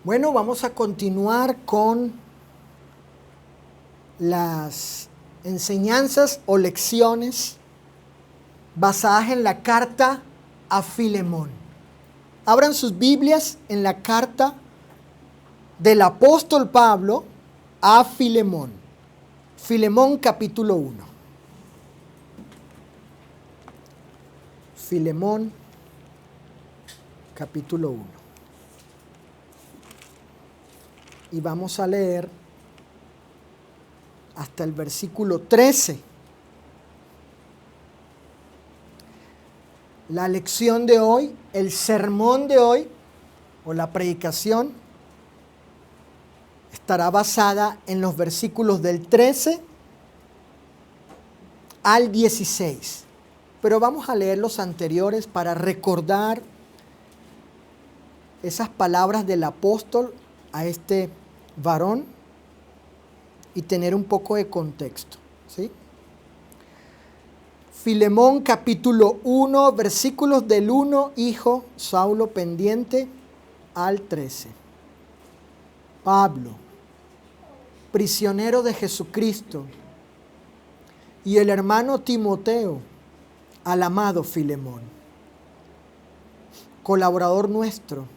Bueno, vamos a continuar con las enseñanzas o lecciones basadas en la carta a Filemón. Abran sus Biblias en la carta del apóstol Pablo a Filemón. Filemón capítulo 1. Filemón capítulo 1. Y vamos a leer hasta el versículo 13. La lección de hoy, el sermón de hoy, o la predicación, estará basada en los versículos del 13 al 16. Pero vamos a leer los anteriores para recordar esas palabras del apóstol a este varón y tener un poco de contexto, ¿sí? Filemón capítulo 1, versículos del 1, hijo Saulo pendiente, al 13. Pablo, prisionero de Jesucristo, y el hermano Timoteo, al amado Filemón, colaborador nuestro,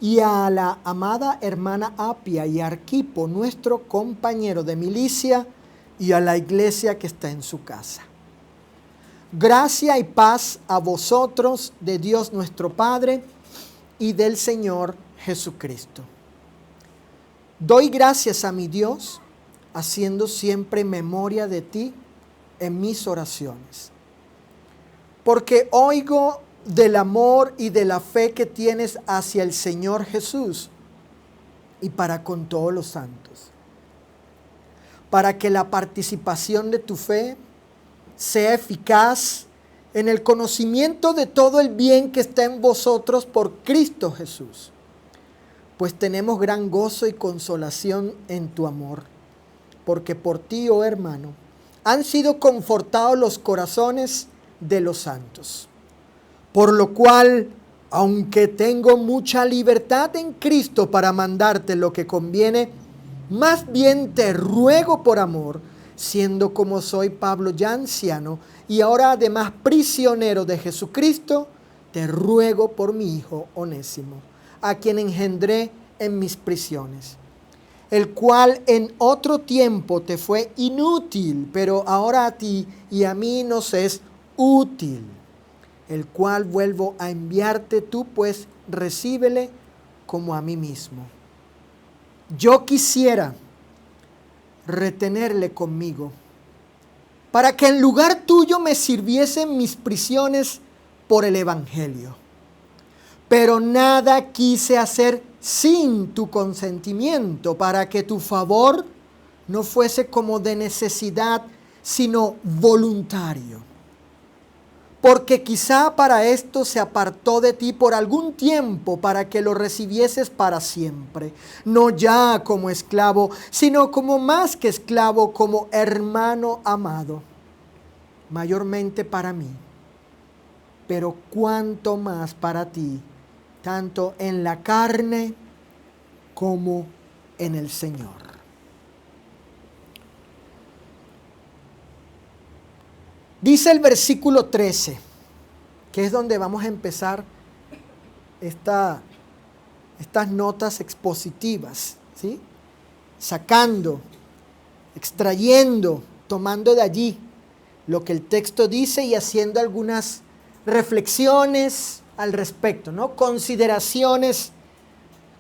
y a la amada hermana Apia y Arquipo, nuestro compañero de milicia, y a la iglesia que está en su casa. Gracia y paz a vosotros de Dios nuestro Padre y del Señor Jesucristo. Doy gracias a mi Dios, haciendo siempre memoria de ti en mis oraciones, porque oigo del amor y de la fe que tienes hacia el Señor Jesús y para con todos los santos, para que la participación de tu fe sea eficaz en el conocimiento de todo el bien que está en vosotros por Cristo Jesús, pues tenemos gran gozo y consolación en tu amor, porque por ti, oh hermano, han sido confortados los corazones de los santos. Por lo cual, aunque tengo mucha libertad en Cristo para mandarte lo que conviene, más bien te ruego por amor, siendo como soy Pablo ya anciano y ahora además prisionero de Jesucristo, te ruego por mi hijo Onésimo, a quien engendré en mis prisiones, el cual en otro tiempo te fue inútil, pero ahora a ti y a mí nos es útil, el cual vuelvo a enviarte, tú pues recíbele como a mí mismo. Yo quisiera retenerle conmigo, para que en lugar tuyo me sirviesen mis prisiones por el Evangelio. Pero nada quise hacer sin tu consentimiento, para que tu favor no fuese como de necesidad, sino voluntario. Porque quizá para esto se apartó de ti por algún tiempo, para que lo recibieses para siempre, no ya como esclavo, sino como más que esclavo, como hermano amado, mayormente para mí, pero cuanto más para ti, tanto en la carne como en el Señor. Dice el versículo 13, que es donde vamos a empezar estas notas expositivas, ¿sí? Sacando, extrayendo, tomando de allí lo que el texto dice y haciendo algunas reflexiones al respecto, ¿no? Consideraciones,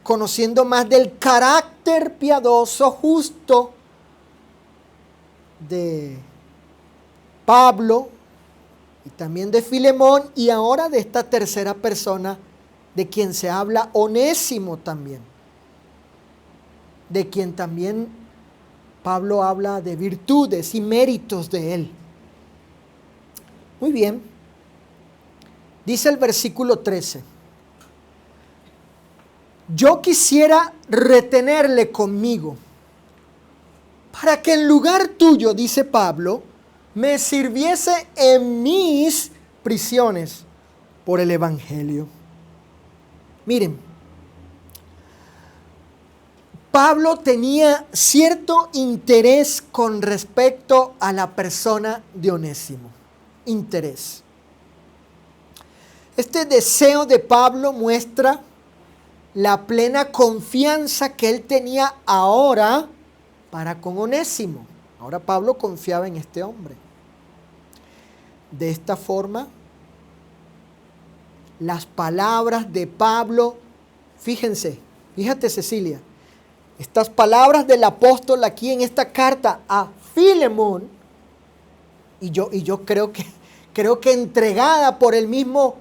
conociendo más del carácter piadoso, justo de Pablo y también de Filemón, y ahora de esta tercera persona de quien se habla, Onésimo también, de quien también Pablo habla de virtudes y méritos de él. Muy bien, dice el versículo 13, yo quisiera retenerle conmigo, para que en lugar tuyo, dice Pablo, me sirviese en mis prisiones por el Evangelio. Miren, Pablo tenía cierto interés con respecto a la persona de Onésimo. Interés. Este deseo de Pablo muestra la plena confianza que él tenía ahora para con Onésimo. Ahora Pablo confiaba en este hombre. De esta forma, las palabras de Pablo, fíjate Cecilia, estas palabras del apóstol aquí en esta carta a Filemón, y yo creo que entregada por el mismo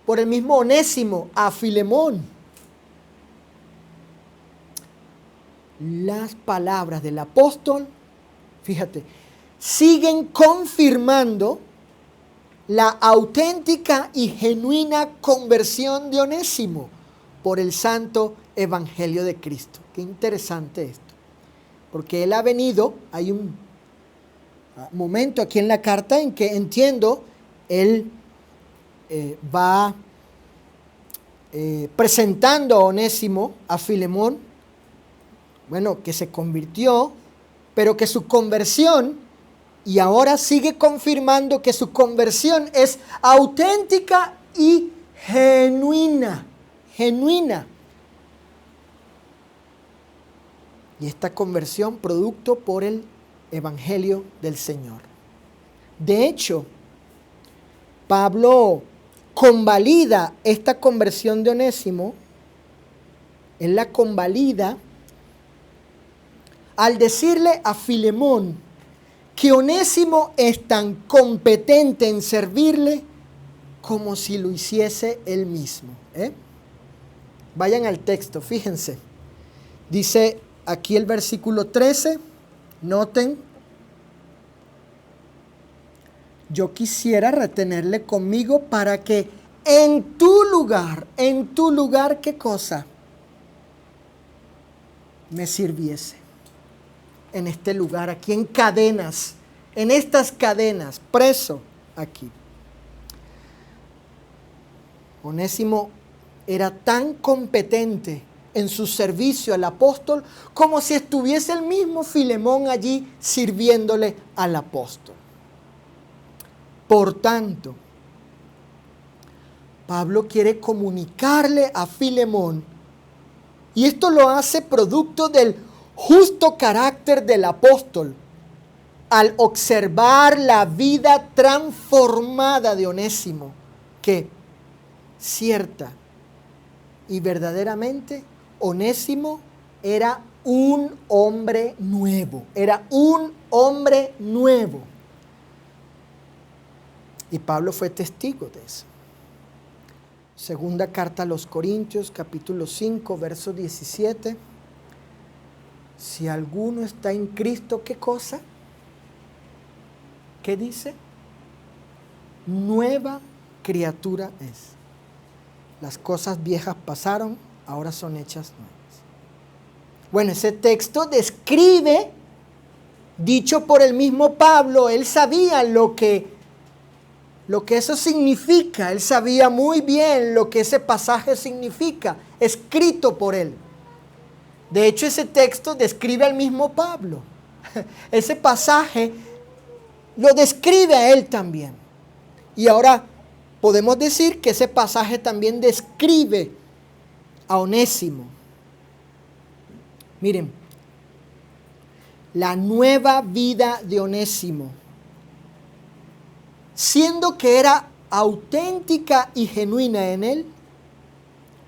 Onésimo a Filemón. Las palabras del apóstol, fíjate, siguen confirmando la auténtica y genuina conversión de Onésimo por el santo evangelio de Cristo. Qué interesante esto, porque él ha venido, hay un momento aquí en la carta en que entiendo, él va presentando a Onésimo, a Filemón, bueno, que se convirtió, pero que su conversión, y ahora sigue confirmando que su conversión es auténtica y genuina. Y esta conversión producto por el Evangelio del Señor. De hecho, Pablo convalida esta conversión de Onésimo, él la convalida al decirle a Filemón que Onésimo es tan competente en servirle como si lo hiciese él mismo. Vayan al texto, fíjense. Dice aquí el versículo 13, noten: yo quisiera retenerle conmigo para que en tu lugar, ¿qué cosa? Me sirviese. En este lugar, aquí en cadenas, en estas cadenas, preso aquí. Onésimo era tan competente en su servicio al apóstol como si estuviese el mismo Filemón allí sirviéndole al apóstol. Por tanto, Pablo quiere comunicarle a Filemón, y esto lo hace producto del justo carácter del apóstol, al observar la vida transformada de Onésimo, que cierta y verdaderamente Onésimo era un hombre nuevo, Y Pablo fue testigo de eso. Segunda carta a los Corintios, capítulo 5, verso 17. Si alguno está en Cristo, ¿qué cosa? ¿Qué dice? Nueva criatura es. Las cosas viejas pasaron, ahora son hechas nuevas. Bueno, ese texto describe, dicho por el mismo Pablo, él sabía lo que eso significa, él sabía muy bien lo que ese pasaje significa, escrito por él. De hecho, ese texto describe al mismo Pablo. Ese pasaje lo describe a él también. Y ahora podemos decir que ese pasaje también describe a Onésimo. Miren, la nueva vida de Onésimo, siendo que era auténtica y genuina en él,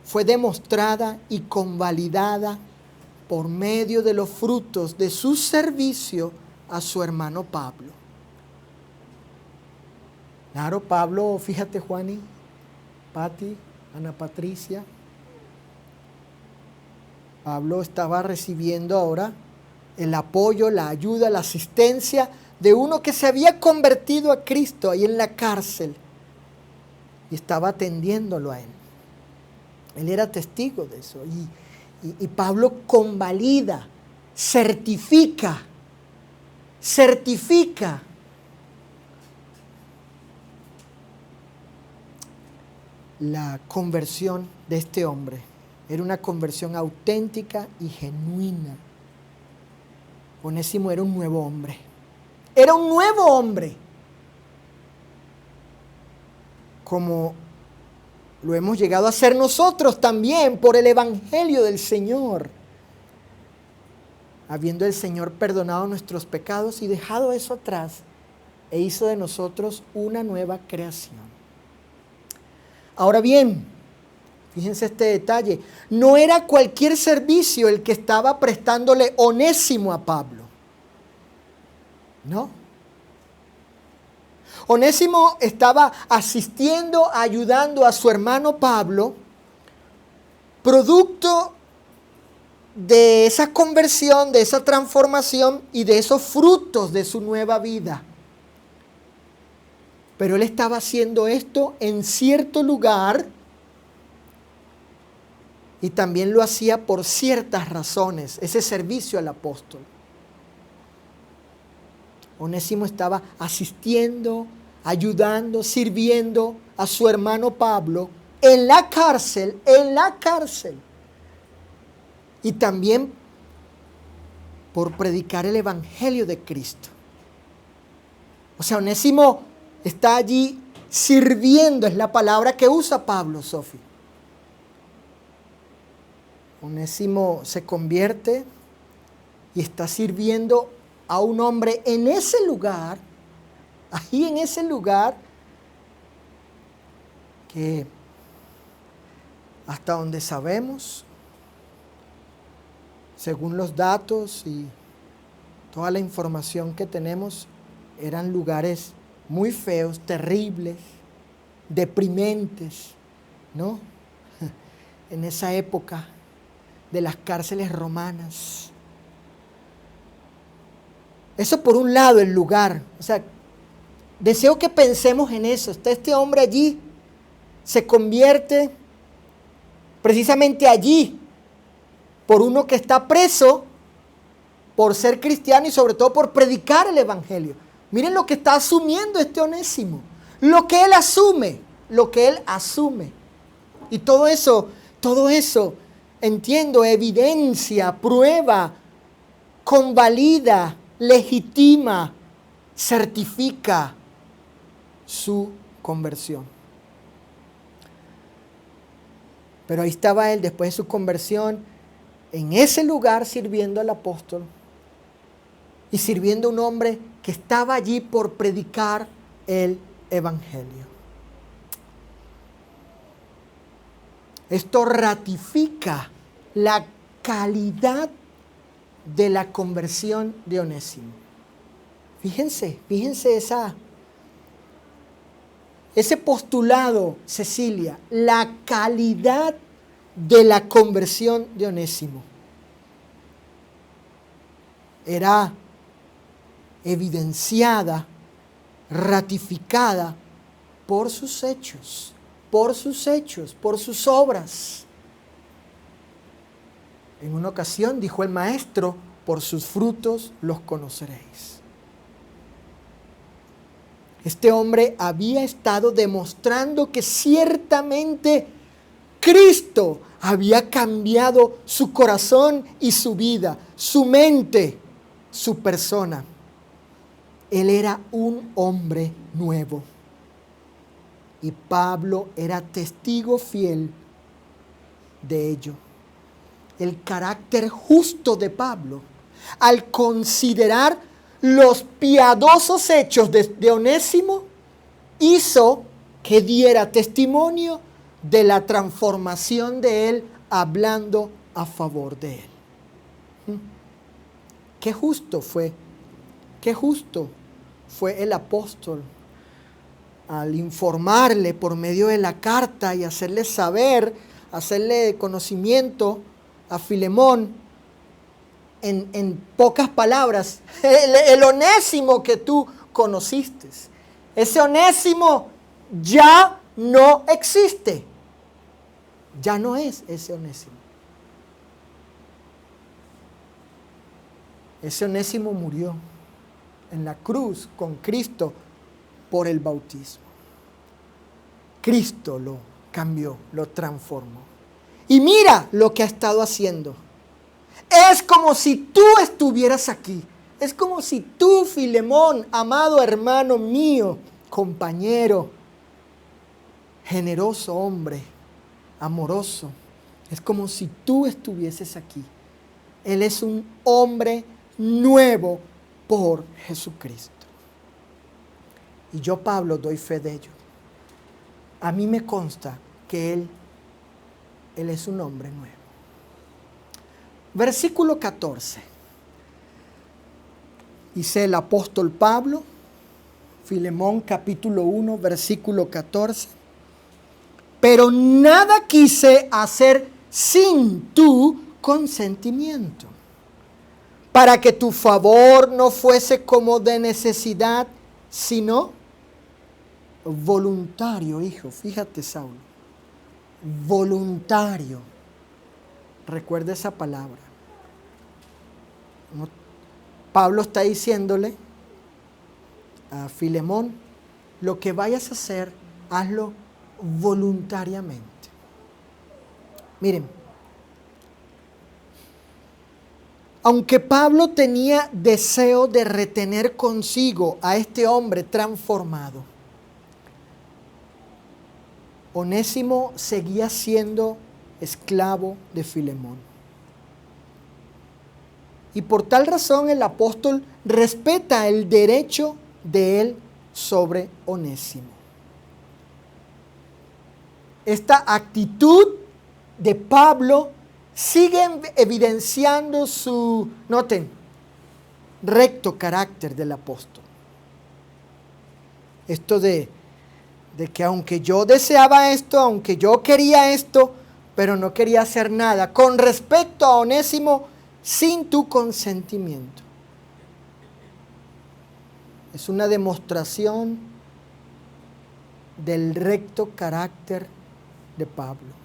fue demostrada y convalidada por medio de los frutos de su servicio a su hermano Pablo. Claro, Pablo, fíjate, Juani, Pati, Ana Patricia, Pablo estaba recibiendo ahora el apoyo, la ayuda, la asistencia de uno que se había convertido a Cristo ahí en la cárcel y estaba atendiéndolo a él. Él era testigo de eso. Y Pablo convalida, certifica la conversión de este hombre. Era una conversión auténtica y genuina. Onésimo era un nuevo hombre. Era un nuevo hombre. Como lo hemos llegado a ser nosotros también por el Evangelio del Señor. Habiendo el Señor perdonado nuestros pecados y dejado eso atrás, e hizo de nosotros una nueva creación. Ahora bien, fíjense este detalle, no era cualquier servicio el que estaba prestándole Onésimo a Pablo. No. Onésimo estaba asistiendo, ayudando a su hermano Pablo, producto de esa conversión, de esa transformación y de esos frutos de su nueva vida. Pero él estaba haciendo esto en cierto lugar y también lo hacía por ciertas razones, ese servicio al apóstol. Onésimo estaba asistiendo, ayudando, sirviendo a su hermano Pablo en la cárcel. Y también por predicar el Evangelio de Cristo. O sea, Onésimo está allí sirviendo, es la palabra que usa Pablo, Sofi. Onésimo se convierte y está sirviendo a un hombre en ese lugar, ahí en ese lugar, que hasta donde sabemos, según los datos y toda la información que tenemos, eran lugares muy feos, terribles, deprimentes, ¿no? En esa época de las cárceles romanas. Eso por un lado, el lugar. O sea, deseo que pensemos en eso. Está este hombre allí, se convierte precisamente allí, por uno que está preso por ser cristiano y sobre todo por predicar el Evangelio. Miren lo que está asumiendo este Onésimo. Lo que él asume. Y todo eso, entiendo, evidencia, prueba, convalida, legitima, certifica su conversión. Pero ahí estaba él después de su conversión, en ese lugar sirviendo al apóstol y sirviendo a un hombre que estaba allí por predicar el Evangelio. Esto ratifica la calidad de la conversión de Onésimo. Fíjense ese postulado, Cecilia, la calidad de la conversión de Onésimo. Era evidenciada, ratificada por sus hechos, por sus obras. En una ocasión dijo el maestro, por sus frutos los conoceréis. Este hombre había estado demostrando que ciertamente Cristo había cambiado su corazón y su vida, su mente, su persona. Él era un hombre nuevo. Y Pablo era testigo fiel de ello. El carácter justo de Pablo, al considerar los piadosos hechos de Onésimo, hizo que diera testimonio de la transformación de él, hablando a favor de él. Qué justo fue el apóstol al informarle por medio de la carta y hacerle saber, hacerle conocimiento a Filemón en pocas palabras, el Onésimo que tú conociste, ese Onésimo ya no existe, ya no es ese Onésimo. Ese Onésimo murió en la cruz con Cristo por el bautismo. Cristo lo cambió, lo transformó. Y mira lo que ha estado haciendo. Es como si tú estuvieras aquí. Es como si tú, Filemón, amado hermano mío, compañero, generoso hombre, amoroso. Es como si tú estuvieses aquí. Él es un hombre nuevo por Jesucristo. Y yo, Pablo, doy fe de ello. A mí me consta que Él es un hombre nuevo. Versículo 14. Dice el apóstol Pablo, Filemón capítulo 1, versículo 14. Pero nada quise hacer sin tu consentimiento, para que tu favor no fuese como de necesidad, sino voluntario, hijo. Fíjate, Saulo. Voluntario. Recuerda esa palabra. Pablo está diciéndole a Filemón, lo que vayas a hacer, hazlo voluntariamente. Miren, aunque Pablo tenía deseo de retener consigo a este hombre transformado, Onésimo seguía siendo esclavo de Filemón. Y por tal razón el apóstol respeta el derecho de él sobre Onésimo. Esta actitud de Pablo sigue evidenciando su, noten, recto carácter del apóstol. Esto de que aunque yo deseaba esto, aunque yo quería esto, pero no quería hacer nada con respecto a Onésimo sin tu consentimiento. Es una demostración del recto carácter de Pablo.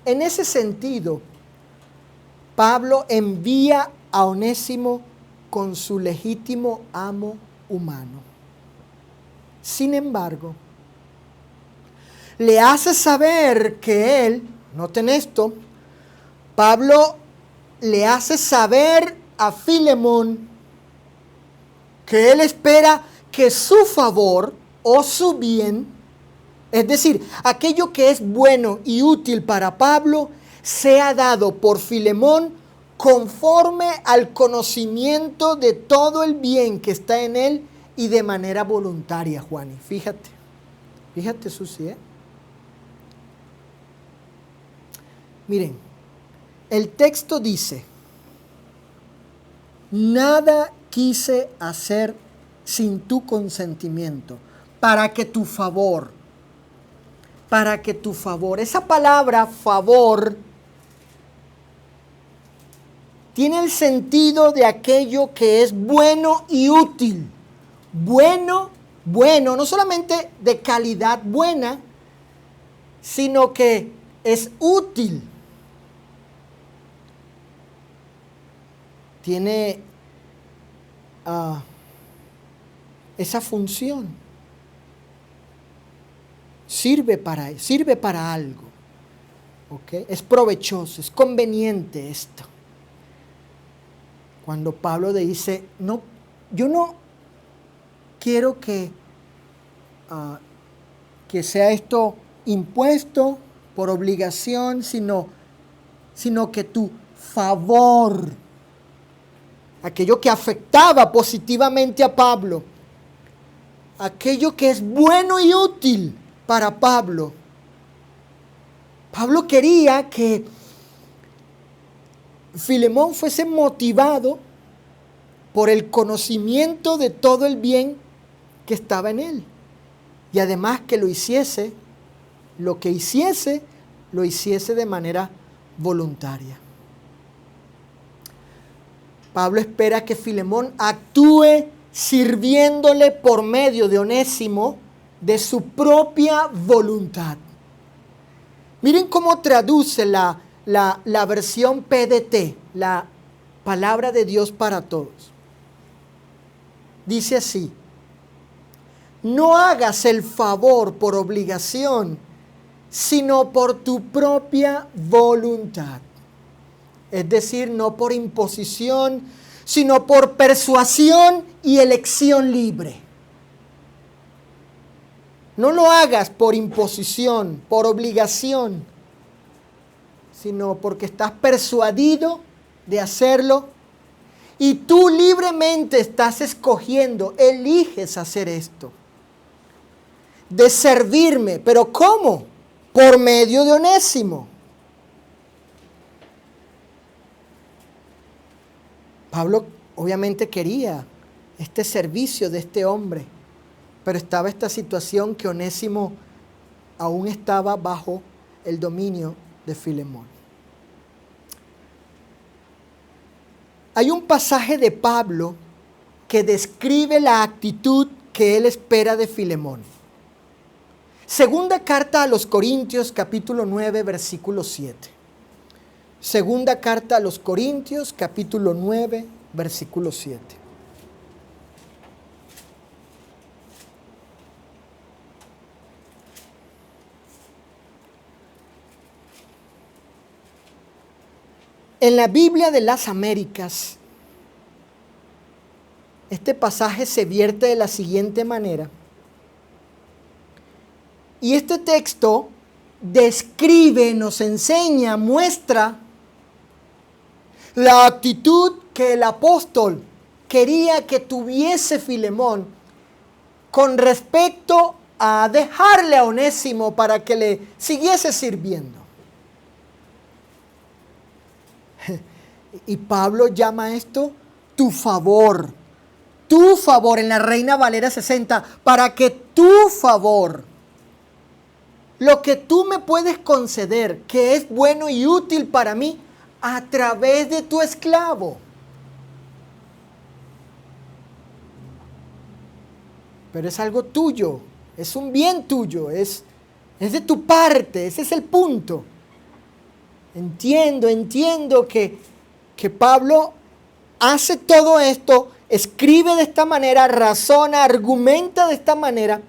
En ese sentido, Pablo envía a Onésimo con su legítimo amo humano. Sin embargo, le hace saber que él, noten esto, Pablo le hace saber a Filemón que él espera que su favor o su bien, es decir, aquello que es bueno y útil para Pablo, sea dado por Filemón conforme al conocimiento de todo el bien que está en él y de manera voluntaria, Juani. Fíjate, Susi, ¿eh? Miren, el texto dice, nada quise hacer sin tu consentimiento, para que tu favor, esa palabra favor tiene el sentido de aquello que es bueno y útil. Bueno, no solamente de calidad buena, sino que es útil. Tiene esa función. Sirve para algo. ¿Okay? Es provechoso, es conveniente esto. Cuando Pablo le dice, no, yo no quiero que sea esto impuesto por obligación, sino que tu favor, aquello que afectaba positivamente a Pablo, aquello que es bueno y útil para Pablo. Pablo quería que Filemón fuese motivado por el conocimiento de todo el bien que estaba en él. Y además que lo hiciese de manera voluntaria. Pablo espera que Filemón actúe sirviéndole por medio de Onésimo de su propia voluntad. Miren cómo traduce la versión PDT, la palabra de Dios para todos. Dice así: no hagas el favor por obligación, sino por tu propia voluntad. Es decir, no por imposición, sino por persuasión y elección libre. No lo hagas por imposición, por obligación, sino porque estás persuadido de hacerlo y tú libremente estás escogiendo, eliges hacer esto, de servirme. ¿Pero cómo? Por medio de Onésimo. Pablo obviamente quería este servicio de este hombre, pero estaba esta situación que Onésimo aún estaba bajo el dominio de Filemón. Hay un pasaje de Pablo que describe la actitud que él espera de Filemón. Segunda carta a los Corintios, capítulo 9, versículo 7. Segunda carta a los Corintios, capítulo 9, versículo 7. En la Biblia de las Américas, este pasaje se vierte de la siguiente manera. Y este texto describe, nos enseña, muestra la actitud que el apóstol quería que tuviese Filemón con respecto a dejarle a Onésimo para que le siguiese sirviendo. Y Pablo llama esto tu favor en la Reina Valera 60, para que tu favor, lo que tú me puedes conceder, que es bueno y útil para mí, a través de tu esclavo. Pero es algo tuyo, es un bien tuyo, es de tu parte, ese es el punto. Entiendo que Pablo hace todo esto, escribe de esta manera, razona, argumenta de esta manera,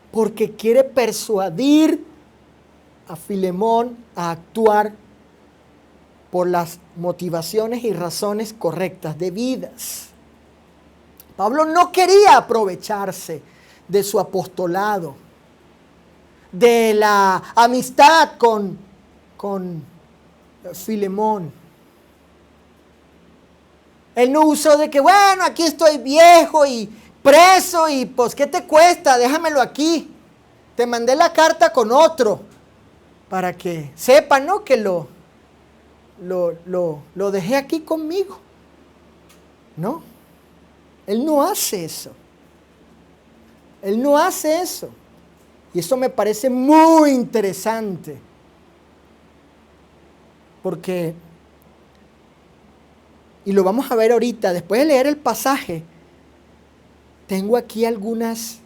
porque quiere persuadir a Filemón a actuar por las motivaciones y razones correctas, debidas. Pablo no quería aprovecharse de su apostolado, de la amistad con Filemón. Él no usó de que, bueno, aquí estoy viejo y preso y pues, ¿qué te cuesta? Déjamelo aquí. Te mandé la carta con otro para que sepan, ¿no? Que lo dejé aquí conmigo. No, él no hace eso. Él no hace eso. Y eso me parece muy interesante. Porque, y lo vamos a ver ahorita, después de leer el pasaje, tengo aquí algunas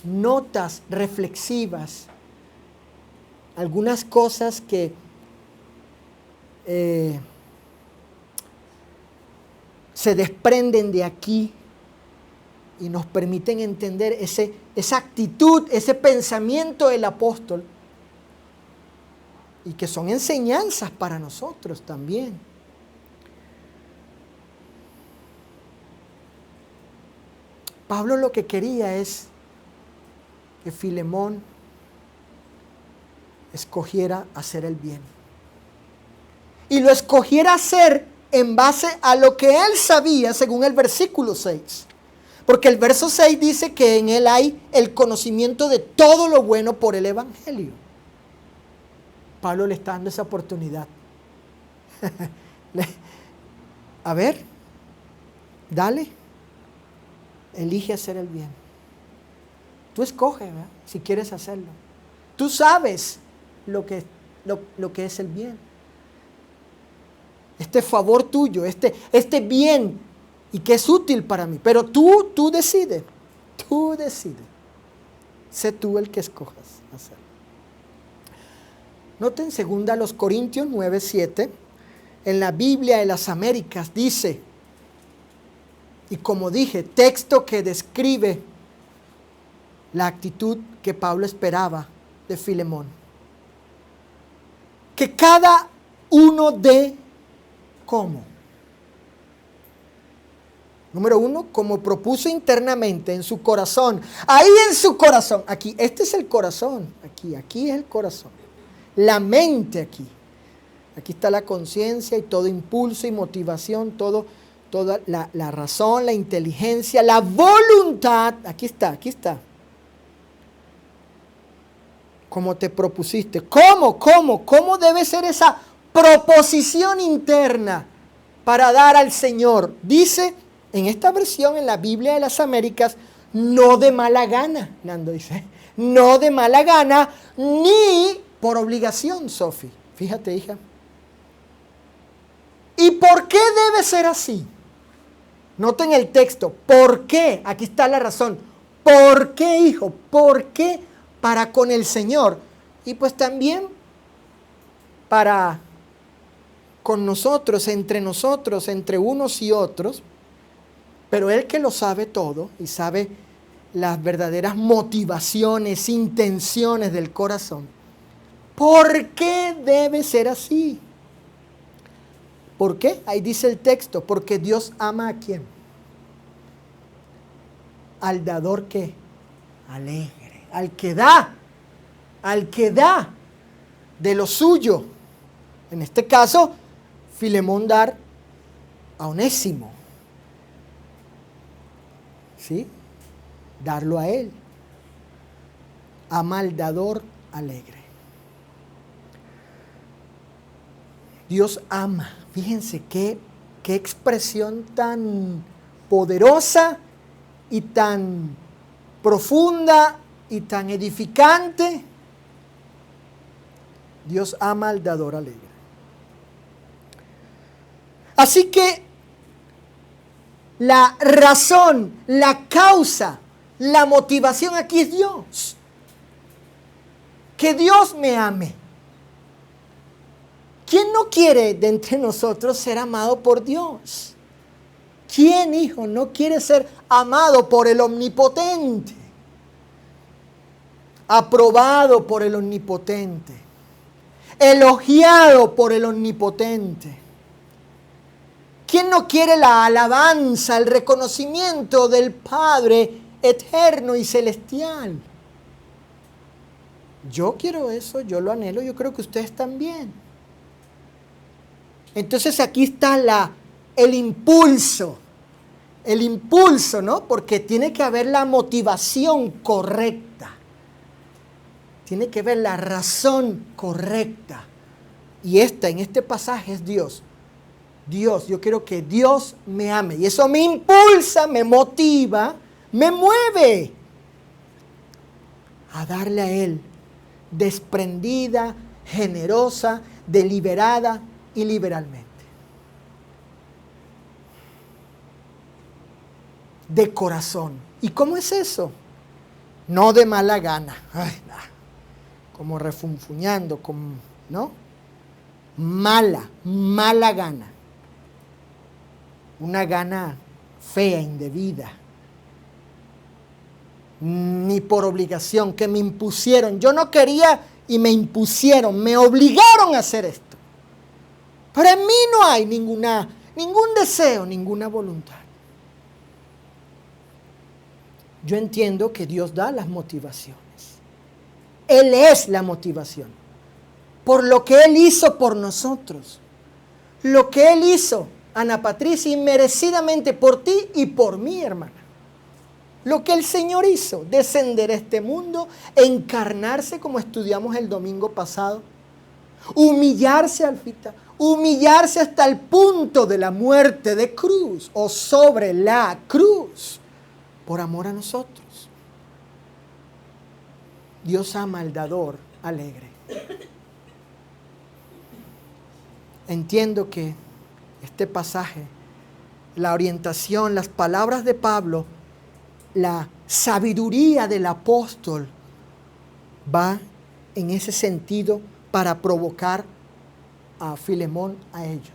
notas reflexivas, algunas cosas que se desprenden de aquí y nos permiten entender esa actitud, ese pensamiento del apóstol, y que son enseñanzas para nosotros también. Pablo lo que quería es que Filemón escogiera hacer el bien. Y lo escogiera hacer en base a lo que él sabía, según el versículo 6. Porque el verso 6 dice que en él hay el conocimiento de todo lo bueno por el evangelio. Pablo le está dando esa oportunidad. A ver, dale, elige hacer el bien. Tú escoge, ¿verdad? Si quieres hacerlo. Tú sabes lo que es el bien. Este favor tuyo, este bien, y que es útil para mí. Pero tú decides. Tú decides. Sé tú el que escojas hacerlo. Noten 2 Corintios 9:7. En la Biblia de las Américas dice, y como dije, texto que describe la actitud que Pablo esperaba de Filemón. Que cada uno dé cómo. Número 1, como propuso internamente en su corazón. Ahí en su corazón. Aquí, este es el corazón. Aquí es el corazón. La mente aquí. Aquí está la conciencia y todo impulso y motivación, toda la razón, la inteligencia, la voluntad. Aquí está. Como te propusiste. ¿Cómo debe ser esa proposición interna para dar al Señor? Dice en esta versión, en la Biblia de las Américas, no de mala gana, Nando dice. No de mala gana, ni por obligación, Sofi. Fíjate, hija. ¿Y por qué debe ser así? Noten el texto. ¿Por qué? Aquí está la razón. ¿Por qué, hijo? ¿Por qué? Para con el Señor. Y pues también para con nosotros, entre unos y otros. Pero Él que lo sabe todo y sabe las verdaderas motivaciones, intenciones del corazón. ¿Por qué debe ser así? ¿Por qué? Ahí dice el texto, porque Dios ama ¿a quién? Al dador ¿qué? Alegre, al que da de lo suyo. En este caso, Filemón dar a Onésimo. ¿Sí? Darlo a él. Ama al dador alegre. Dios ama. Fíjense qué expresión tan poderosa y tan profunda y tan edificante. Dios ama al dador alegre. Así que la razón, la causa, la motivación aquí es Dios. Que Dios me ame. ¿Quién no quiere de entre nosotros ser amado por Dios? ¿Quién, hijo, no quiere ser amado por el Omnipotente? Aprobado por el Omnipotente. Elogiado por el Omnipotente. ¿Quién no quiere la alabanza, el reconocimiento del Padre eterno y celestial? Yo quiero eso, yo lo anhelo, yo creo que ustedes también. Entonces aquí está el impulso, ¿no? Porque tiene que haber la motivación correcta. Tiene que haber la razón correcta. Y en este pasaje es Dios. Yo quiero que Dios me ame. Y eso me impulsa, me motiva, me mueve a darle a Él desprendida, generosa, deliberada y liberalmente. De corazón. ¿Y cómo es eso? No de mala gana. Ay, nah. Como refunfuñando, ¿no? Mala gana. Una gana fea, indebida. Ni por obligación, que me impusieron. Yo no quería y me impusieron, me obligaron a hacer esto. Pero en mí no hay ningún deseo, ninguna voluntad. Yo entiendo que Dios da las motivaciones. Él es la motivación. Por lo que Él hizo por nosotros. Lo que Él hizo, Ana Patricia, inmerecidamente por ti y por mí, hermana. Lo que el Señor hizo, descender a este mundo, encarnarse como estudiamos el domingo pasado, humillarse hasta el punto de la muerte de cruz o sobre la cruz, por amor a nosotros. Dios ama al dador alegre. Entiendo que este pasaje, la orientación, las palabras de Pablo, la sabiduría del apóstol va en ese sentido para provocar a Filemón a ello.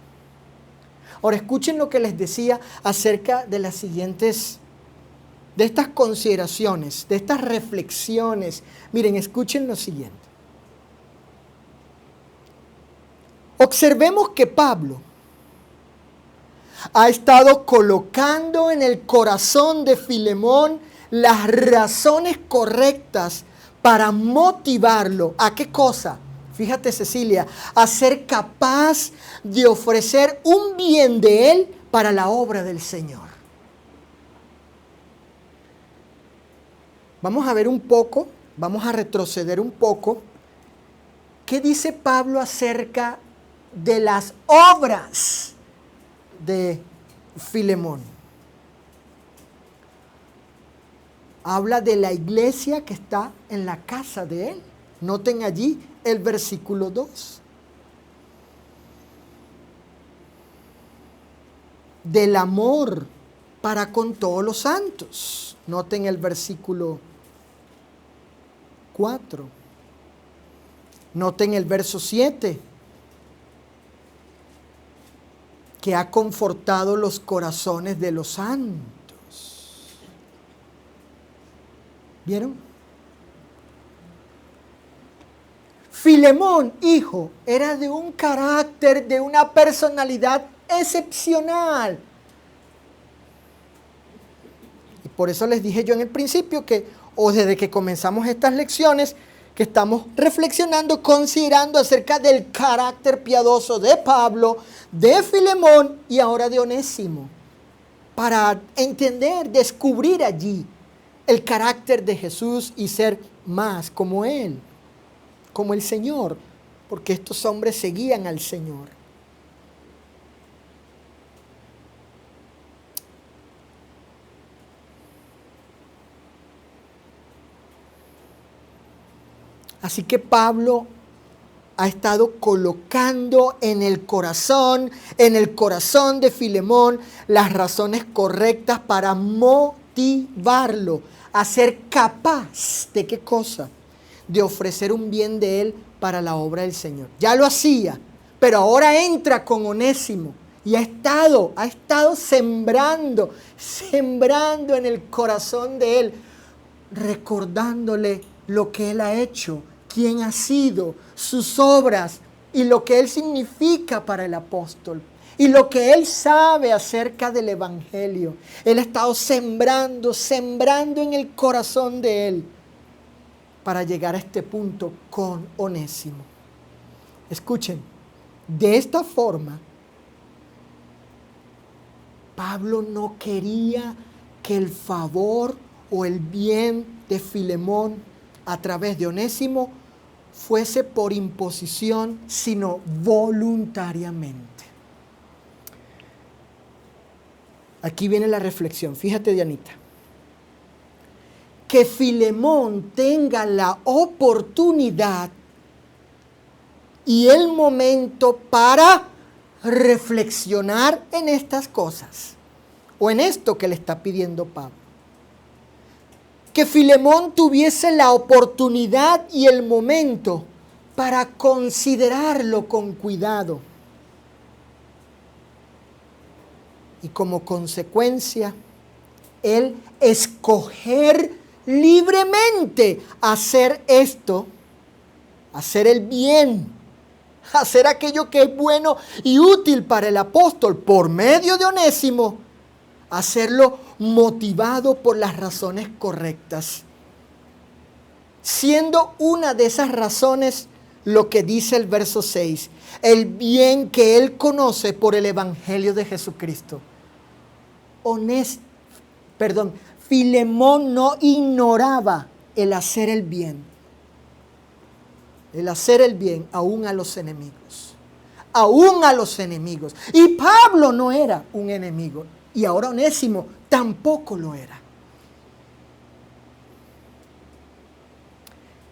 Ahora escuchen lo que les decía acerca de las siguientes de estas consideraciones, de estas reflexiones, miren, escuchen lo siguiente. Observemos que Pablo ha estado colocando en el corazón de Filemón las razones correctas para motivarlo. ¿A qué cosa? Fíjate, Cecilia, a ser capaz de ofrecer un bien de él para la obra del Señor. Vamos a ver un poco, vamos a retroceder un poco. ¿Qué dice Pablo acerca de las obras de Filemón? Habla de la iglesia que está en la casa de él. Noten allí el versículo 2. Del amor para con todos los santos. Noten el versículo 4. Noten el verso 7. Que ha confortado los corazones de los santos. ¿Vieron? Filemón, hijo, era de un carácter, de una personalidad excepcional. Y por eso les dije yo en el principio que, o desde que comenzamos estas lecciones, que estamos reflexionando, considerando acerca del carácter piadoso de Pablo, de Filemón y ahora de Onésimo, para entender, descubrir allí el carácter de Jesús y ser más como Él, como el Señor, porque estos hombres seguían al Señor. Así que Pablo ha estado colocando en el corazón de Filemón, las razones correctas para motivarlo a ser capaz de ¿qué cosa? De ofrecer un bien de él para la obra del Señor. Ya lo hacía, pero ahora entra con Onésimo y ha estado sembrando en el corazón de él, recordándole lo que él ha hecho, quién ha sido, sus obras y lo que él significa para el apóstol y lo que él sabe acerca del evangelio. Él ha estado sembrando en el corazón de él para llegar a este punto con Onésimo. Escuchen, de esta forma, Pablo no quería que el favor o el bien de Filemón a través de Onésimo fuese por imposición, sino voluntariamente. Aquí viene la reflexión. Fíjate, Dianita. Que Filemón tenga la oportunidad y el momento para reflexionar en estas cosas o en esto que le está pidiendo Pablo. Que Filemón tuviese la oportunidad y el momento para considerarlo con cuidado. Y como consecuencia, él escoger libremente hacer esto, hacer el bien, hacer aquello que es bueno y útil para el apóstol por medio de Onésimo, hacerlo motivado por las razones correctas. Siendo una de esas razones lo que dice el verso 6, el bien que él conoce por el evangelio de Jesucristo. Filemón no ignoraba el hacer el bien. El hacer el bien aún a los enemigos. Aún a los enemigos. Y Pablo no era un enemigo. Y ahora Onésimo tampoco lo era.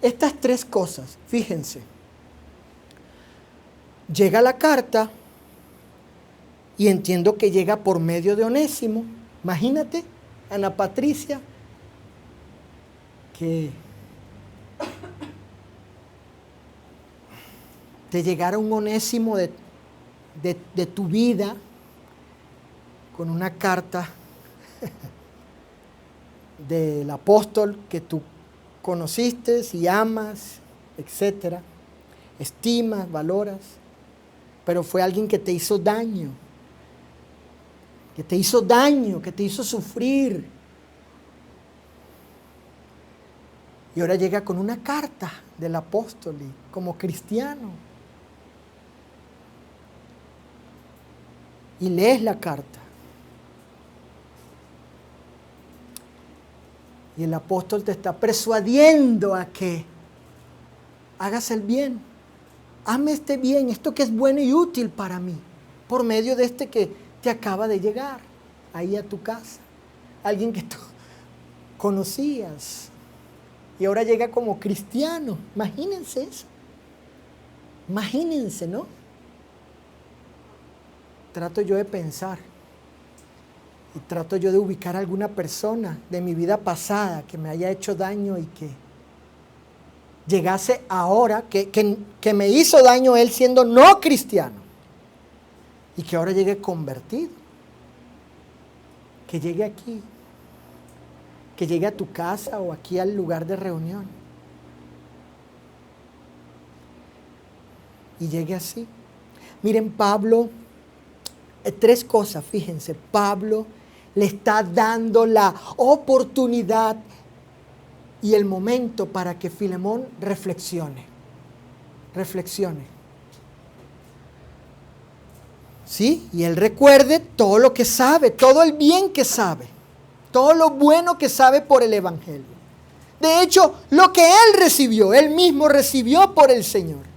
Estas tres cosas, fíjense. Llega la carta y entiendo que llega por medio de Onésimo. Imagínate, Ana Patricia, que te llegara un Onésimo de tu vida con una carta del apóstol que tú conociste y amas, etcétera, estimas, valoras, pero fue alguien que te hizo daño, que te hizo sufrir. Y ahora llega con una carta del apóstol y como cristiano. Y lees la carta. Y el apóstol te está persuadiendo a que hagas el bien. Hazme este bien, esto que es bueno y útil para mí, por medio de este que te acaba de llegar ahí a tu casa. Alguien que tú conocías y ahora llega como cristiano. Imagínense eso. Imagínense, ¿no? Trato yo de pensar y trato yo de ubicar a alguna persona de mi vida pasada que me haya hecho daño y que llegase ahora, que me hizo daño él siendo no cristiano y que ahora llegue convertido, que llegue aquí, que llegue a tu casa o aquí al lugar de reunión y llegue así. Miren, Pablo, tres cosas, fíjense, Pablo le está dando la oportunidad y el momento para que Filemón reflexione. ¿Sí? Y él recuerde todo lo que sabe, todo el bien que sabe, todo lo bueno que sabe por el Evangelio. De hecho, lo que él recibió, él mismo recibió por el Señor.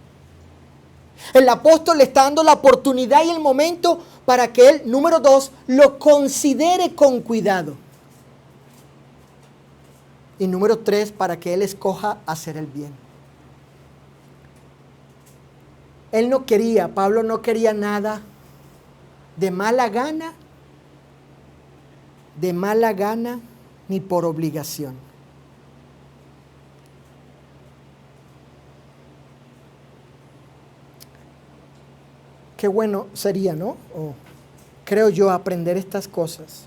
El apóstol le está dando la oportunidad y el momento para que él, número 2, lo considere con cuidado. Y número 3, para que él escoja hacer el bien. Pablo no quería nada de mala gana, ni por obligación. Qué bueno sería, ¿no? Creo yo, aprender estas cosas.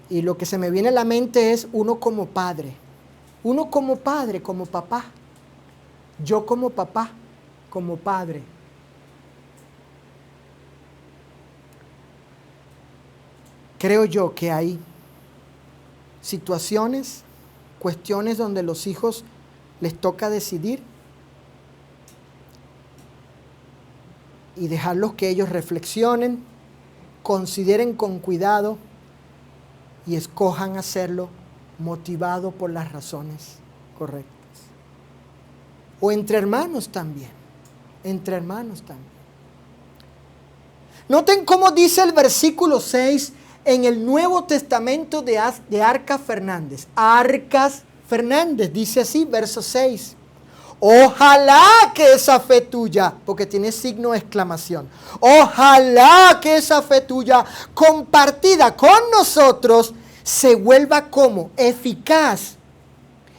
Y lo que se me viene a la mente es uno como padre, como papá, yo como papá, como padre. Creo yo que hay situaciones, cuestiones donde los hijos les toca decidir y dejarlos que ellos reflexionen, consideren con cuidado y escojan hacerlo motivado por las razones correctas. O entre hermanos también. Noten cómo dice el versículo 6 en el Nuevo Testamento de Arcas Fernández. Arcas Fernández dice así, verso 6. Ojalá que esa fe tuya, porque tiene signo de exclamación, ojalá que esa fe tuya compartida con nosotros se vuelva como eficaz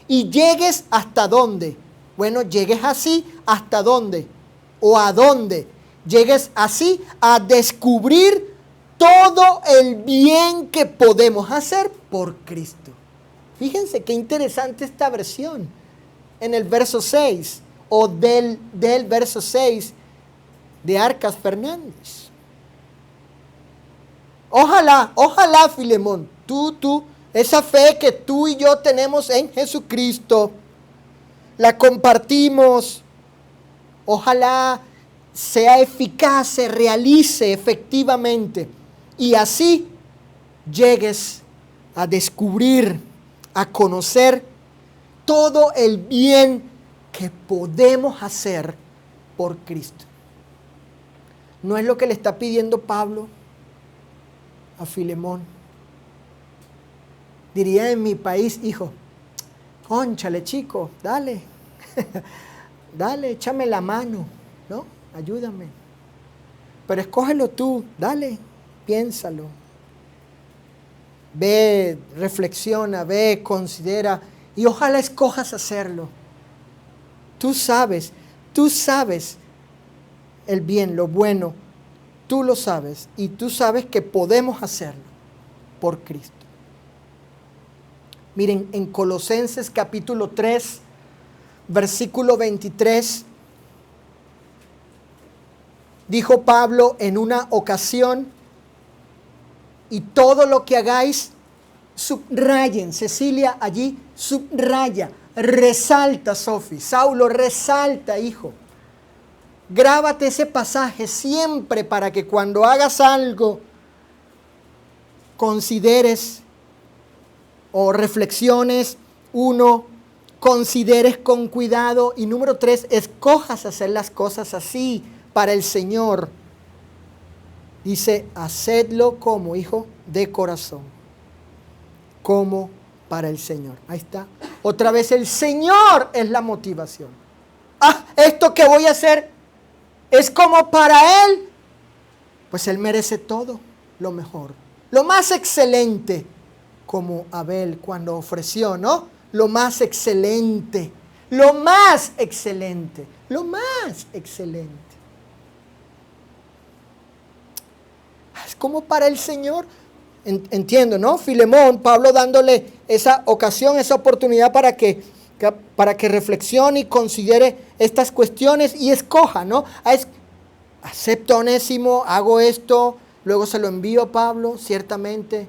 y llegues hasta dónde. Bueno, llegues así hasta dónde o a dónde. Llegues así a descubrir todo el bien que podemos hacer por Cristo. Fíjense qué interesante esta versión. En el verso 6 o del verso 6 de Arcas Fernández. Ojalá, Filemón, tú, esa fe que tú y yo tenemos en Jesucristo, la compartimos. Ojalá sea eficaz, se realice efectivamente y así llegues a descubrir, a conocer todo el bien que podemos hacer por Cristo. ¿No es lo que le está pidiendo Pablo a Filemón? Diría en mi país, hijo, cónchale chico, dale, dale, échame la mano, ¿no? Ayúdame. Pero escógelo tú, dale, piénsalo. Ve, reflexiona, ve, considera. Y ojalá escojas hacerlo. Tú sabes el bien, lo bueno tú lo sabes y tú sabes que podemos hacerlo por Cristo. Miren, en Colosenses capítulo 3, versículo 23, dijo Pablo en una ocasión: y todo lo que hagáis, subrayen. Cecilia allí subraya, resalta, Sofi. Saulo, resalta, hijo. Grábate ese pasaje siempre para que cuando hagas algo consideres o reflexiones. 1, consideres con cuidado. Y número 3, escojas hacer las cosas así para el Señor. Dice, hacedlo como, hijo, de corazón, como para el Señor. Ahí está. Otra vez, el Señor es la motivación. Esto que voy a hacer es como para Él. Pues Él merece todo lo mejor, lo más excelente, como Abel cuando ofreció, ¿no? Lo más excelente, lo más excelente, lo más excelente. Es como para el Señor. Entiendo, ¿no? Filemón, Pablo dándole esa ocasión, esa oportunidad para que reflexione y considere estas cuestiones y escoja, ¿no? Acepto a Onésimo, hago esto, luego se lo envío a Pablo, ciertamente.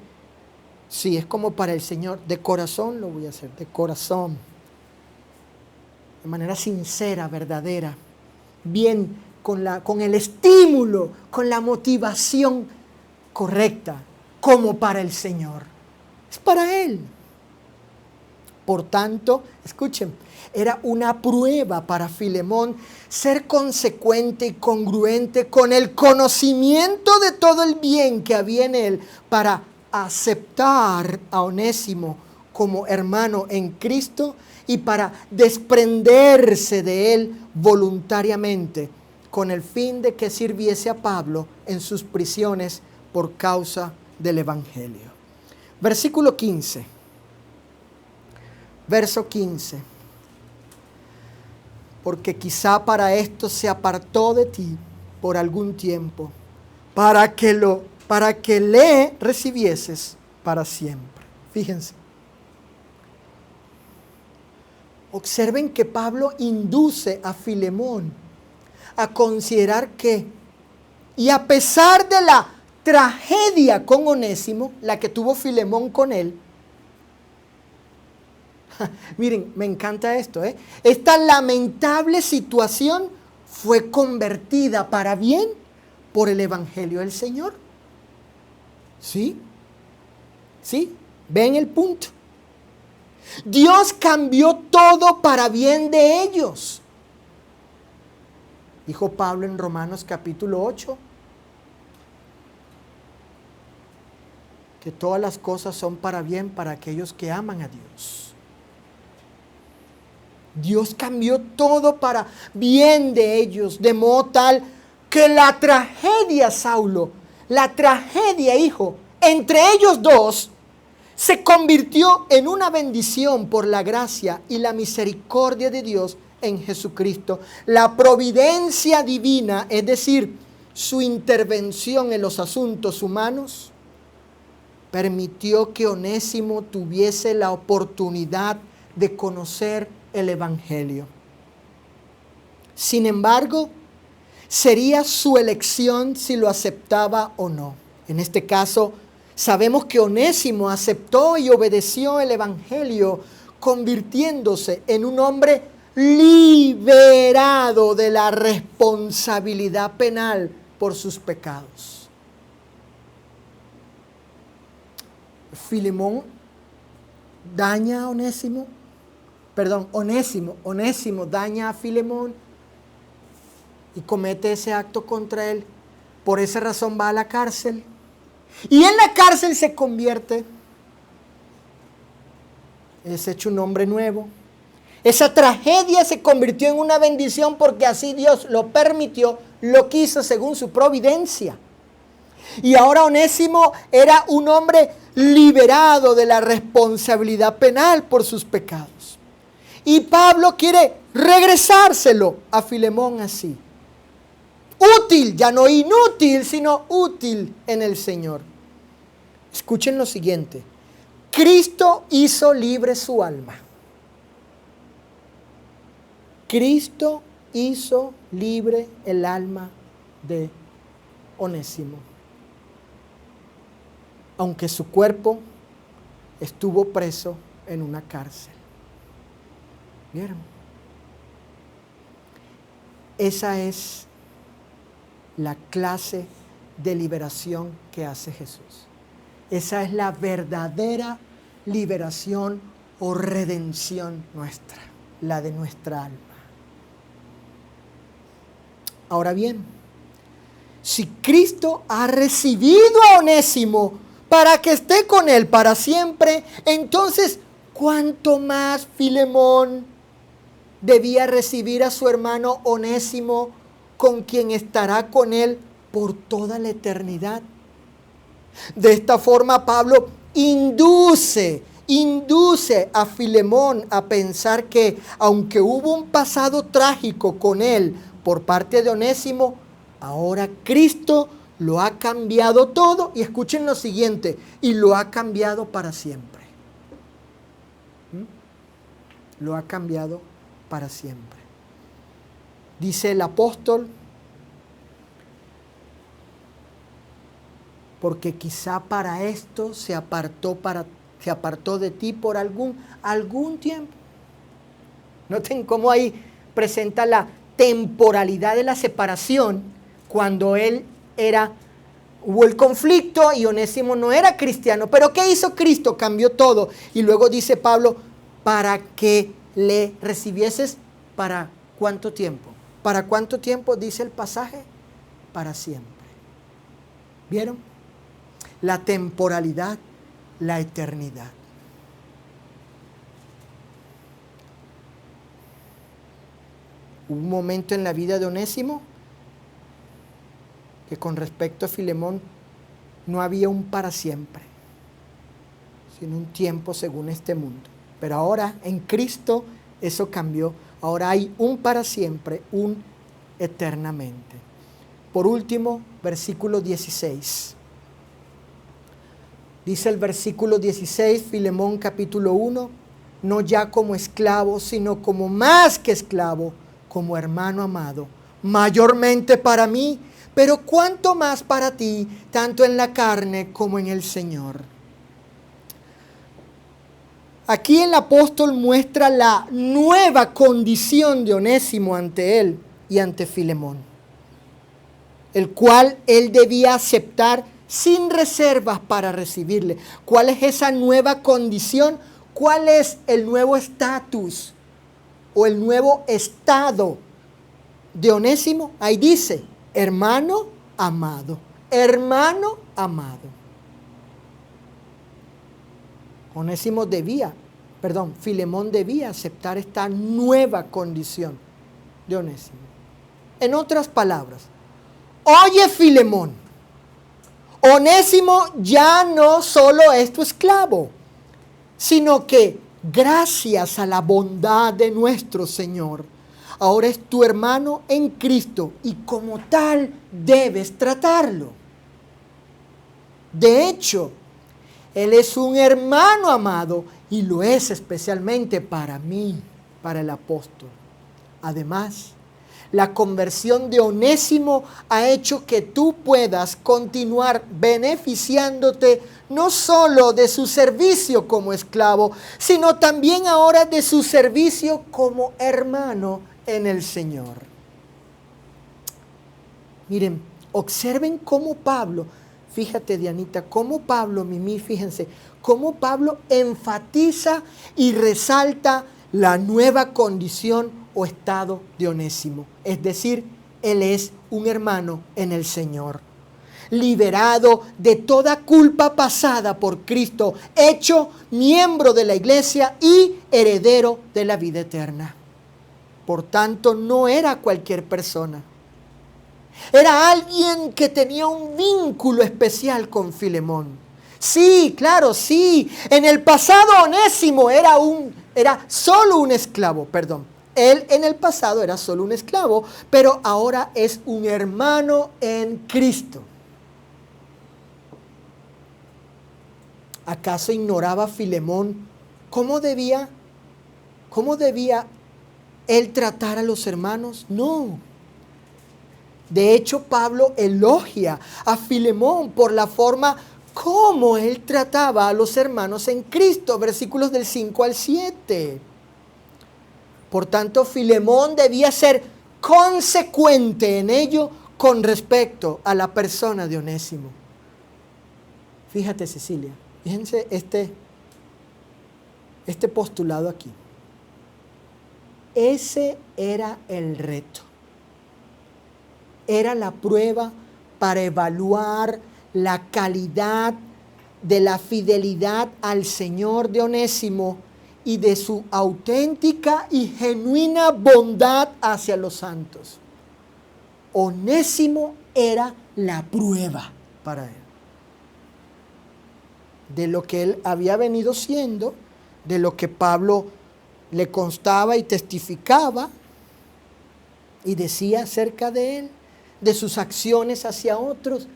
Sí, es como para el Señor, de corazón lo voy a hacer, de corazón. De manera sincera, verdadera, bien, con el estímulo, con la motivación correcta, como para el Señor. Es para Él. Por tanto, escuchen, era una prueba para Filemón ser consecuente y congruente con el conocimiento de todo el bien que había en él para aceptar a Onésimo como hermano en Cristo y para desprenderse de él voluntariamente con el fin de que sirviese a Pablo en sus prisiones por causa del Evangelio. Versículo 15. Verso 15. Porque quizá para esto se apartó de ti por algún tiempo, para que le recibieses para siempre. Fíjense. Observen que Pablo induce a Filemón a considerar que, y a pesar de la tragedia con Onésimo, la que tuvo Filemón con él, miren, me encanta esto, esta lamentable situación fue convertida para bien por el Evangelio del Señor. ¿Sí? ¿Sí? ¿Ven el punto? Dios cambió todo para bien de ellos. Dijo Pablo en Romanos capítulo 8, que todas las cosas son para bien para aquellos que aman a Dios. Dios cambió todo para bien de ellos, de modo tal que la tragedia, Saulo, la tragedia, hijo, entre ellos dos, se convirtió en una bendición por la gracia y la misericordia de Dios en Jesucristo. La providencia divina, es decir, su intervención en los asuntos humanos, permitió que Onésimo tuviese la oportunidad de conocer el Evangelio. Sin embargo, sería su elección si lo aceptaba o no. En este caso, sabemos que Onésimo aceptó y obedeció el Evangelio, convirtiéndose en un hombre liberado de la responsabilidad penal por sus pecados. Filemón daña a Onésimo. Onésimo daña a Filemón y comete ese acto contra él. Por esa razón va a la cárcel. Y en la cárcel se convierte. Es hecho un hombre nuevo. Esa tragedia se convirtió en una bendición porque así Dios lo permitió, lo quiso según su providencia. Y ahora Onésimo era un hombre liberado de la responsabilidad penal por sus pecados. Y Pablo quiere regresárselo a Filemón así, útil, ya no inútil, sino útil en el Señor. Escuchen lo siguiente. Cristo hizo libre su alma. Cristo hizo libre el alma de Onésimo. Aunque su cuerpo estuvo preso en una cárcel. ¿Vieron? Esa es la clase de liberación que hace Jesús. Esa es la verdadera liberación o redención nuestra, la de nuestra alma. Ahora bien, si Cristo ha recibido a Onésimo para que esté con él para siempre, entonces, ¿cuánto más Filemón debía recibir a su hermano Onésimo, con quien estará con él por toda la eternidad? De esta forma, Pablo induce a Filemón a pensar que, aunque hubo un pasado trágico con él por parte de Onésimo, ahora Cristo lo ha cambiado todo, y escuchen lo siguiente, y lo ha cambiado para siempre. Lo ha cambiado para siempre. Dice el apóstol, porque quizá para esto se apartó de ti por algún tiempo. Noten cómo ahí presenta la temporalidad de la separación cuando hubo el conflicto y Onésimo no era cristiano. Pero ¿qué hizo Cristo? Cambió todo. Y luego dice Pablo, para que le recibieses, ¿para cuánto tiempo? ¿Para cuánto tiempo? Dice el pasaje, para siempre. ¿Vieron? La temporalidad, la eternidad. Hubo un momento en la vida de Onésimo que con respecto a Filemón no había un para siempre, sino un tiempo según este mundo. Pero ahora en Cristo eso cambió. Ahora hay un para siempre, un eternamente. Por último, versículo 16. Dice el versículo 16, Filemón capítulo 1, no ya como esclavo, sino como más que esclavo, como hermano amado, mayormente para mí, pero cuánto más para ti, tanto en la carne como en el Señor. Aquí el apóstol muestra la nueva condición de Onésimo ante él y ante Filemón, el cual él debía aceptar sin reservas para recibirle. ¿Cuál es esa nueva condición? ¿Cuál es el nuevo estatus o el nuevo estado de Onésimo? Ahí dice, hermano amado, hermano amado. Filemón debía aceptar esta nueva condición de Onésimo. En otras palabras, oye Filemón, Onésimo ya no solo es tu esclavo, sino que gracias a la bondad de nuestro Señor, ahora es tu hermano en Cristo y como tal debes tratarlo. De hecho, él es un hermano amado y lo es especialmente para mí, para el apóstol. Además, la conversión de Onésimo ha hecho que tú puedas continuar beneficiándote no solo de su servicio como esclavo, sino también ahora de su servicio como hermano en el Señor. Miren, observen cómo Pablo, fíjate Dianita, cómo Pablo, Mimi, fíjense, cómo Pablo enfatiza y resalta la nueva condición o estado de Onésimo. Es decir, él es un hermano en el Señor, liberado de toda culpa pasada por Cristo, hecho miembro de la iglesia y heredero de la vida eterna. Por tanto, no era cualquier persona. Era alguien que tenía un vínculo especial con Filemón. Sí, claro, sí. En el pasado Onésimo era solo un esclavo, Él en el pasado era solo un esclavo, pero ahora es un hermano en Cristo. ¿Acaso ignoraba Filemón cómo debía él tratar a los hermanos? No. De hecho, Pablo elogia a Filemón por la forma como él trataba a los hermanos en Cristo, versículos del 5 al 7. Por tanto, Filemón debía ser consecuente en ello con respecto a la persona de Onésimo. Fíjate, Cecilia, fíjense este postulado aquí. Ese era el reto. Era la prueba para evaluar la calidad de la fidelidad al Señor de Onésimo y de su auténtica y genuina bondad hacia los santos. Onésimo era la prueba para él de lo que él había venido siendo, de lo que Pablo le constaba y testificaba y decía acerca de él, de sus acciones hacia otros.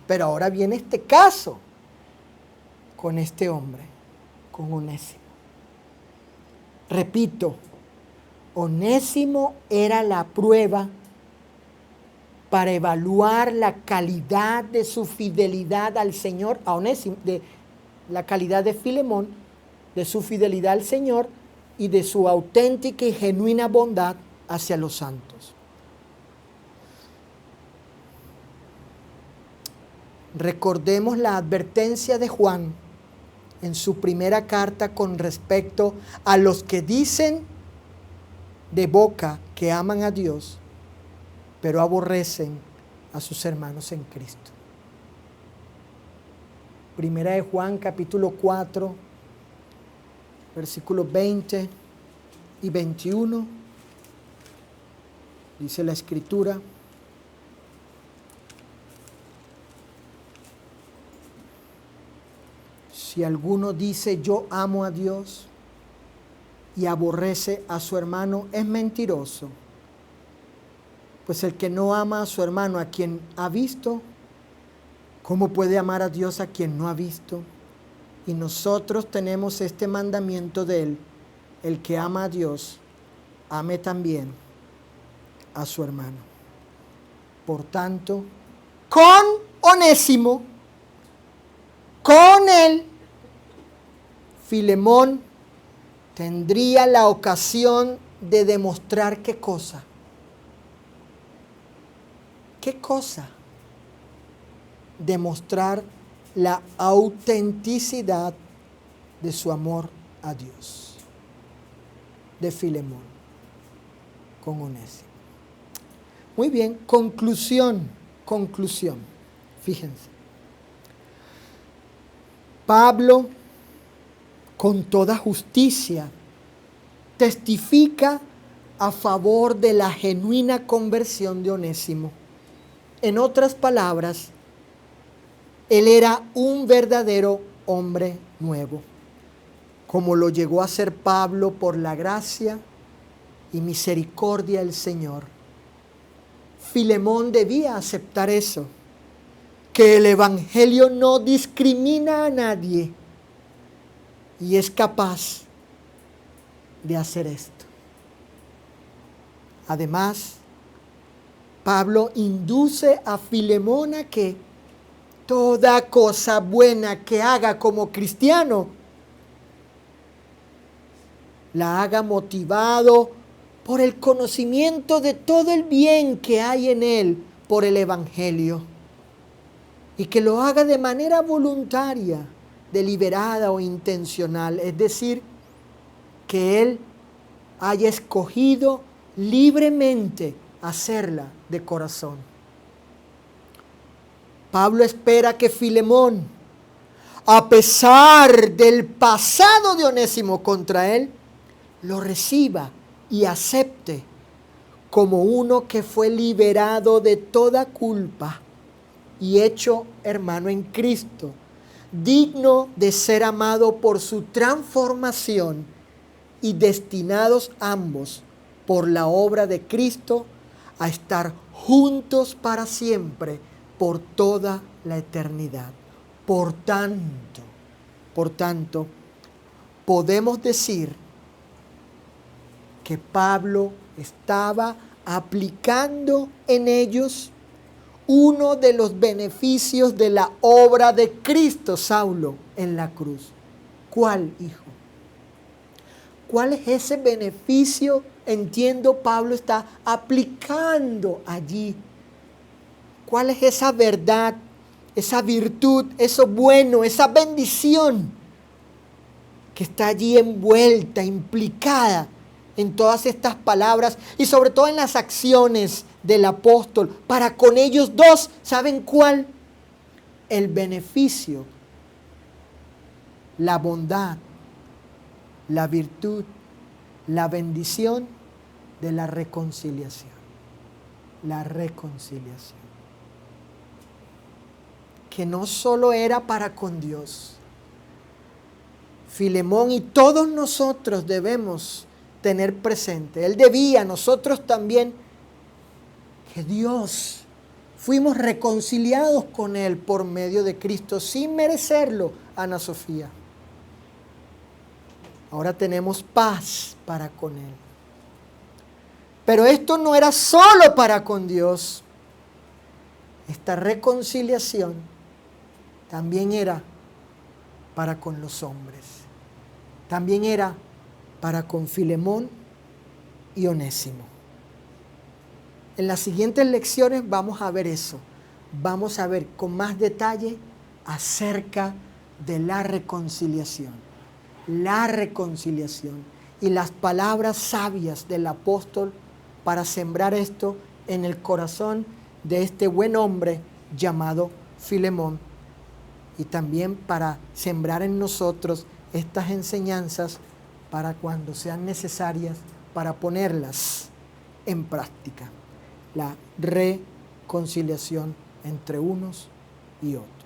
Pero ahora viene este caso con este hombre, con Onésimo. Repito, Onésimo era la prueba para evaluar la calidad de su fidelidad al Señor, a Onésimo, de la calidad de Filemón, de su fidelidad al Señor y de su auténtica y genuina bondad hacia los santos. Recordemos la advertencia de Juan en su primera carta con respecto a los que dicen de boca que aman a Dios, pero aborrecen a sus hermanos en Cristo. Primera de Juan, capítulo 4, versículos 20 y 21, dice la Escritura: si alguno dice yo amo a Dios y aborrece a su hermano, es mentiroso. Pues el que no ama a su hermano a quien ha visto, ¿cómo puede amar a Dios a quien no ha visto? Y nosotros tenemos este mandamiento de él: el que ama a Dios, ame también a su hermano. Por tanto, con Onésimo, con él, Filemón tendría la ocasión de demostrar ¿qué cosa? ¿Qué cosa? Demostrar la autenticidad de su amor a Dios, de Filemón con Onésimo. Muy bien, conclusión. Fíjense. Pablo, con toda justicia, testifica a favor de la genuina conversión de Onésimo. En otras palabras, él era un verdadero hombre nuevo, como lo llegó a ser Pablo por la gracia y misericordia del Señor. Filemón debía aceptar eso, que el Evangelio no discrimina a nadie y es capaz de hacer esto. Además, Pablo induce a Filemón a que toda cosa buena que haga como cristiano la haga motivado por el conocimiento de todo el bien que hay en él por el Evangelio, y que lo haga de manera voluntaria, deliberada o intencional, es decir, que él haya escogido libremente hacerla de corazón. Pablo espera que Filemón, a pesar del pasado de Onésimo contra él, lo reciba y acepte como uno que fue liberado de toda culpa y hecho hermano en Cristo, digno de ser amado por su transformación y destinados ambos por la obra de Cristo a estar juntos para siempre, por toda la eternidad. Por tanto, podemos decir que Pablo estaba aplicando en ellos uno de los beneficios de la obra de Cristo, Saulo, en la cruz. ¿Cuál, hijo? ¿Cuál es ese beneficio? Entiendo, Pablo está aplicando allí. ¿Cuál es esa verdad, esa virtud, eso bueno, esa bendición que está allí envuelta, implicada en todas estas palabras y sobre todo en las acciones del apóstol para con ellos dos? ¿Saben cuál? El beneficio, la bondad, la virtud, la bendición de la reconciliación. La reconciliación. Que no solo era para con Dios. Filemón y todos nosotros debemos tener presente. Él debía, nosotros también, que Dios, fuimos reconciliados con Él por medio de Cristo sin merecerlo, Ana Sofía. Ahora tenemos paz para con Él. Pero esto no era solo para con Dios. Esta reconciliación también era para con los hombres. También era para con Filemón y Onésimo. En las siguientes lecciones vamos a ver eso. Vamos a ver con más detalle acerca de la reconciliación. La reconciliación y las palabras sabias del apóstol para sembrar esto en el corazón de este buen hombre llamado Filemón, y también para sembrar en nosotros estas enseñanzas para cuando sean necesarias, para ponerlas en práctica. La reconciliación entre unos y otros.